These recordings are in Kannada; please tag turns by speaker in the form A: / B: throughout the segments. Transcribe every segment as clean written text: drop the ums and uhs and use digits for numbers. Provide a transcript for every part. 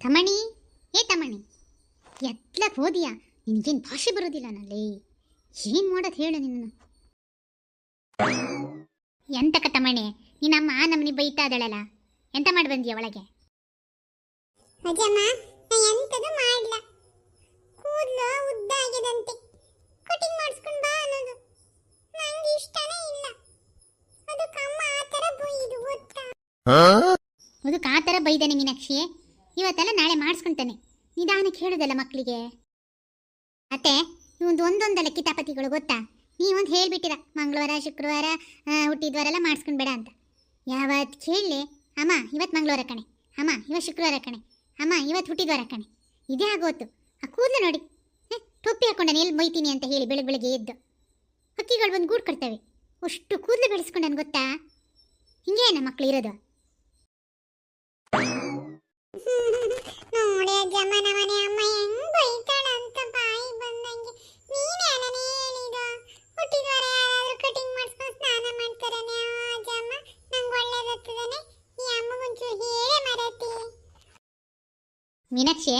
A: ತಮಣಿ, ಏ ತಮಣಿ, ಎತ್ಲಕ್ಕೆ ಹೋದಿಯಾ? ನಿನಗೇನು ಭಾಷೆ ಬರೋದಿಲ್ಲ ನಲ್ಲಿ. ಏನು ಮಾಡೋದು ಹೇಳು ನಿನ್ನ. ಎಂತಕ ತಮಣಿ, ನಿನ್ನಮ್ಮ ನಮ್ಮನಿ ಬೈತಾ ಇದ್ದಾಳಲ್ಲ, ಎಂತ ಮಾಡಿ ಬಂದಿಯ ಒಳಗೆ?
B: ಅಜ್ಜಮ್ಮ, ನಾ ಎಂತದು ಮಾಡಲ್ಲ. ಕೂದಲು ಉದ್ದ ಆಗಿದಂತೆ ಕಟಿಂಗ್ ಮಾಡಿಸ್ಕೊಂಡು ಬಾ ಅನ್ನೋದು ನಂಗೆ ಇಷ್ಟನೇ ಇಲ್ಲ. ಅದಕ್ಕೆ ಅಮ್ಮ ಆ ಥರ ಬೈದು ಗೊತ್ತಾ?
A: ಅದಕ್ಕೆ ಆ ಥರ ಬೈದಾನೆ ಮೀನಾಕ್ಷಿ. ಇವತ್ತೆಲ್ಲ ನಾಳೆ ಮಾಡಿಸ್ಕೊಂತಾನೆ. ನಿಧಾನಕ್ಕೆ ಹೇಳೋದಲ್ಲ ಮಕ್ಕಳಿಗೆ. ಅತ್ತೆ, ಇವಂದು ಒಂದೊಂದಲ್ಲ ಕಿತಾಪತಿಗಳು ಗೊತ್ತಾ? ನೀವೊಂದು ಹೇಳ್ಬಿಟ್ಟಿರ, ಮಂಗಳವಾರ ಶುಕ್ರವಾರ ಹುಟ್ಟಿದ್ವಾರೆಲ್ಲ ಮಾಡಿಸ್ಕೊಂಡ್ಬೇಡ ಅಂತ. ಯಾವತ್ತು ಕೇಳಲಿ, ಅಮ್ಮ ಇವತ್ತು ಮಂಗಳವಾರ ಕಣೆ, ಅಮ್ಮ ಇವತ್ತು ಶುಕ್ರವಾರ ಕಣೆ, ಅಮ್ಮ ಇವತ್ತು ಹುಟ್ಟಿದ್ವಾರ ಕಣೆ, ಇದೇ ಆಗೋತು. ಆ ಕೂದಲು ನೋಡಿ, ಟೊಪ್ಪಿ ಹಾಕೊಂಡಾನೆ ಎಲ್ಲಿ ಬೈತೀನಿ ಅಂತ ಹೇಳಿ ಬೆಳಗ್ಗೆ ಬೆಳಗ್ಗೆ ಎದ್ದು ಹಕ್ಕಿಗಳು ಬಂದು ಗೂಡು ಕಟ್ತವೆ. ಅಷ್ಟು ಕೂದಲು ಬೆಳೆಸ್ಕೊಂಡಾನೆ ಗೊತ್ತಾ? ಹಿಂಗೆ ನಮ್ಮ ಮಕ್ಕಳು ಇರೋದು.
B: ನೋಡಿ ಅಜ್ಜಮ್ಮ, ನಮ್ಮನೆ ಅಮ್ಮ ಹೆಂಗ್ ಬೈತಾಳ ಅಂತ ಬಾಯಿ ಬಂದಂಗೆ. ನೀನೇ ಅಲ್ಲನೇ ಹೇಳಿದ ಹುಟ್ಟಿದ್ವಾರ ಯಾರಾದ್ರೂ ಕಟಿಂಗ್ ಮಾಡಿಸ್ಕೊಂಡು ಸ್ನಾನ ಮಾಡ್ತಾರನೆ ಅಜ್ಜಮ್ಮ. ನಂಗೆ ಒಳ್ಳೇದಾಗ್ತದನೆ. ಈ ಅಮ್ಮಗೊಂಚೂರು ಹೇಳೇ ಮರತಿ.
A: ಮೀನಾಕ್ಷಿ,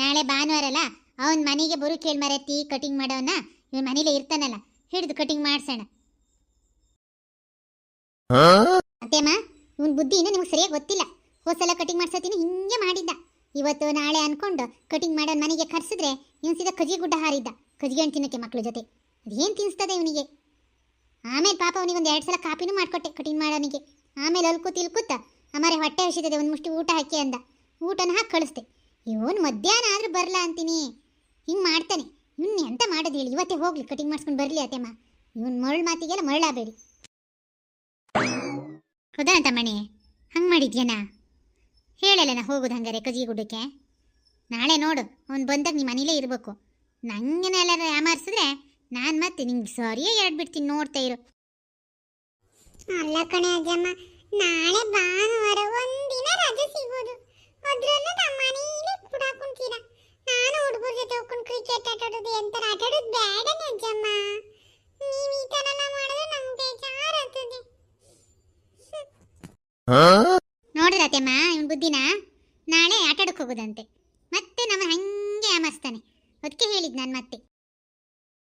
A: ನಾಳೆ ಭಾನುವಾರ ಅಲ್ಲ, ಅವನ ಮನೆಗೆ ಬರು ಕೇಳಿ ಮರತಿ ಕಟಿಂಗ್ ಮಾಡೋನ. ಇವನ್ ಮನೇಲೆ ಇರ್ತಾನಲ್ಲ, ಹಿಡಿದು ಕಟಿಂಗ್ ಮಾಡ್ಸೋಣ. ಅತ್ತೇಮ್ಮ, ಇವನ್ ಬುದ್ಧಿ ಇನ್ನೂ ನಿಮ್ಗೆ ಸರಿಯಾಗಿ ಗೊತ್ತಿಲ್ಲ. ಹೋದ್ಸಲ ಕಟಿಂಗ್ ಮಾಡ್ಸತ್ತೀನಿ ಹಿಂಗೆ ಮಾಡಿದ್ದ. ಇವತ್ತು ನಾಳೆ ಅನ್ಕೊಂಡು ಕಟಿಂಗ್ ಮಾಡೋನ್ ಮನೆಗೆ ಕರ್ಸಿದ್ರೆ ಇವನ್ ಸೀದಾ ಕಜಿಗೆ ಗುಡ್ಡ ಹಾರಿದ್ದ. ಕಜಿಗೆ ಹಣ್ಣು ತಿನ್ನಕ್ಕೆ ಮಕ್ಳ ಜೊತೆ ಅದೇನು ತಿನ್ನಿಸ್ತದೆ ಇವನಿಗೆ. ಆಮೇಲೆ ಪಾಪ ಅವನಿಗೆ 2 ಸಲ ಕಾಪಿನೂ ಮಾಡಿಕೊಟ್ಟೆ ಕಟಿಂಗ್ ಮಾಡೋನಿಗೆ. ಆಮೇಲೆ ಅಲ್ಕೂತ್ ಇಲ್ಕೂತ ಅಮಾರೆ ಹೊಟ್ಟೆ ಹಸಿತದೆ, ಒಂದು ಮುಷ್ಟಿ ಊಟ ಹಾಕಿ ಅಂದ. ಊಟನ ಹಾಕಿ ಕಳಿಸ್ದೆ. ಇವನು ಮಧ್ಯಾಹ್ನ ಆದ್ರೂ ಬರಲ್ಲ ಅಂತೀನಿ, ಹಿಂಗೆ ಮಾಡ್ತಾನೆ. ಇವ್ನು ಎಂತ ಮಾಡೋದು ಹೇಳಿ? ಇವತ್ತೇ ಹೋಗ್ಲಿ ಕಟಿಂಗ್ ಮಾಡಿಸ್ಕೊಂಡು ಬರಲಿ ಅತ್ತೆಮ್ಮ. ಇವನು ಮರಳು ಮಾತಿಗೆಲ್ಲ ಮರಳಾಬೇಡಿ. ಹೌದಾ ತಮ್ಮಣಿ? ಹಂಗೆ ಮಾಡಿದ್ಯಾನ? ಹೇಳಲ್ಲ ನಾ ಹೋಗೋದು ಹಂಗಾರೆ ಕಜಿಗೆ ಗುಡ್ಡಕ್ಕೆ. ನಾಳೆ ನೋಡು, ಅವ್ನು ಬಂದಾಗ ನಿಮ್ಮ ಮನೇಲೇ ಇರಬೇಕು. ನಂಗೆನೆಲ್ಲ ಯಾಮಾರಿಸಿದ್ರೆ ನಾನು ಮತ್ತೆ ನಿಂಗೆ ಸರಿಯೇ 2 ಬಿಡ್ತೀನಿ, ನೋಡ್ತಾ ಇರು.
B: ಅಲ್ಲ ಕಣೆ ಅಜ್ಜಮ್ಮ, ನಾಳೆ ಭಾನುವಾರ ಒಂದಿನ ರಜೆ ಸಿಗೋದು. ಅದ್ರಲ್ಲೂ ನಮ್ಮ ಮನೆಯಲ್ಲೇ ಕುಡಾಕೊಂತೀರ. ನಾನು ಹುಡುಗರ ಜೊತೆ ಹೋಗ್ಕೊಂಡು ಕ್ರಿಕೆಟ್ ಆಟಾಡೋದು ಎಂತರ ಆಟಾಡೋದು ಬೇಡನೆ ಅಜ್ಜಮ್ಮ. ನೀವು ಈ ಥರ ಎಲ್ಲ ಮಾಡಿದ್ರೆ ನಂಗೆ ಬೇಜಾರಾಗ್ತದೆ.
A: ನೋಡ್ರಿ ಅತ್ತೆಮ್ಮ, ಇವನ್ ಬುದ್ಧಿನ. ನಾಳೆ ಆಟಾಡಕ್ಕೆ ಹೋಗೋದಂತೆ, ಮತ್ತೆ ನಮ್ಮ ಹಂಗೆ ಯಾಮರ್ಸ್ತಾನೆ. ಅದಕ್ಕೆ ಹೇಳಿದ್ ನಾನು ಮತ್ತೆ.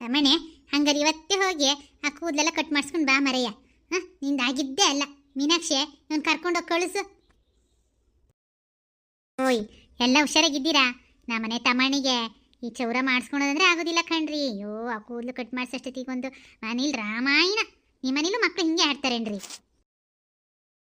A: ರಮಣೆ, ಹಂಗಾರೆ ಇವತ್ತೇ ಹೋಗಿ ಆ ಕೂದಲೆಲ್ಲ ಕಟ್ ಮಾಡಿಸ್ಕೊಂಡು ಬಾ ಮರೆಯ. ನಿಂದಾಗಿದ್ದೇ ಅಲ್ಲ ಮೀನಾಕ್ಷಿ, ಇವನು ಕರ್ಕೊಂಡೋಗಿ ಕಳಿಸು. ಓಯ್, ಎಲ್ಲ ಹುಷಾರಾಗಿದ್ದೀರಾ? ನಮ್ಮನೆ ತಮ್ಮಣಿಗೆ ಈ ಚೌರ ಮಾಡಿಸ್ಕೊಳೋದಂದ್ರೆ ಆಗೋದಿಲ್ಲ ಕಣ್ರಿ. ಅಯ್ಯೋ, ಆ ಕೂದಲು ಕಟ್ ಮಾಡಿಸೋಷ್ಟೊತ್ತಿಗೊಂದು ಮನೇಲಿ ರಾಮಾಯಣ. ನಿಮ್ಮ ಮನೇಲೂ ಮಕ್ಕಳು ಹಿಂಗೆ ಆಡ್ತಾರೇನ್ರಿ?